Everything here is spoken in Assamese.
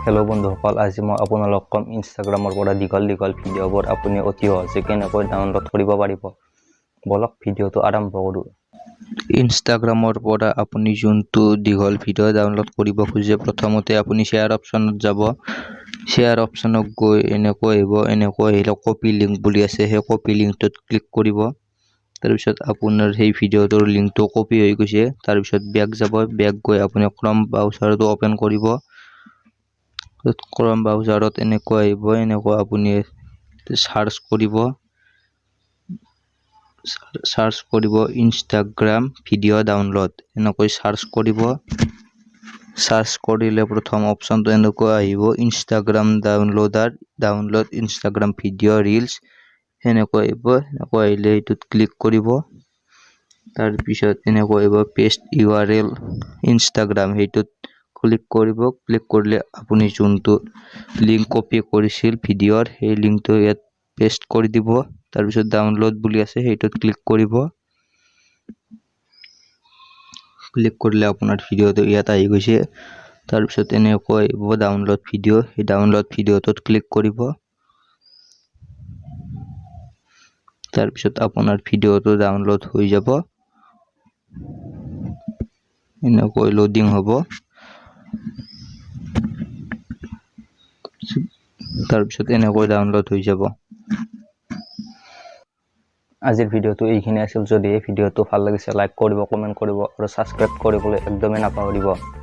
हेलो बंधुসকল আজি মই আপোনালোকক কম ইনষ্টাগ্ৰামৰ পৰা দীঘল ভিডিঅ'বোৰ আপুনি অতি সহজে কেনেকৈ ডাউনলোড কৰিব পাৰিব বলক ভিডিঅ'টো আৰম্ভ কৰোঁ ইনষ্টাগ্ৰামৰ পৰা আপুনি যোনটো দীঘল ভিডিঅ' ডাউনলোড কৰিব খুজে প্ৰথমতে আপুনি শেয়াৰ অপচনত যাব শেয়াৰ অপচনত গৈ এনেকৈ আহিব কপি লিংক বুলি আছে সেই কপি লিংকটোত ক্লিক কৰিব তাৰপিছত আপোনাৰ সেই ভিডিঅ'টোৰ লিংকটো কপি হৈ গৈছে তাৰপিছত বেক যাব বেক গৈ আপুনি ক্ৰম ব্ৰাউজাৰটো ওপেন কৰিব ক্ৰম ব্ৰাউজাৰত এনেকৈ আহিব এনেকৈ আপুনি সাৰ্চ কৰিব ইনষ্টাগ্ৰাম ভিডিঅ' ডাউনলোড এনেকৈ সাৰ্চ কৰিব সাৰ্চ কৰিলে প্ৰথম অপচনটো এনেকৈ আহিব Instagram download Instagram video' reels এনেকৈ আহিলে এইটোত ক্লিক কৰিব তাৰ পিছত এনেকৈ আহিব পেষ্ট URL ইনষ্টাগ্ৰাম সেইটোত ক্লিক কৰিব ক্লিক কৰিলে আপুনি যোনটো লিংক কপি কৰিছিল ভিডিঅ'ৰ সেই লিংকটো ইয়াত পেষ্ট কৰি দিব তাৰ পিছত ডাউনলোড বুলি আছে সেইটোত ক্লিক কৰিব ক্লিক কৰিলে আপোনাৰ ভিডিঅ'টো ইয়াত আহি গৈছে তাৰ পিছত এনেকৈ আহিব ডাউনলোড ভিডিঅ' সেই ডাউনলোড ভিডিঅ'টোত ক্লিক কৰিব তাৰ পিছত আপোনাৰ ভিডিঅ'টো ডাউনলোড হৈ যাব এনেকৈ লোডিং হ'ব তাৰপিছত এনেকৈ ডাউনলোড হৈ যাব আজিৰ ভিডিঅ'টো এইখিনি আছিল যদি এই ভিডিঅ'টো ভাল লাগিছে লাইক কৰিব কমেন্ট কৰিব আৰু সাবস্ক্ৰাইব কৰিবলৈ একদমেই নাপাহৰিব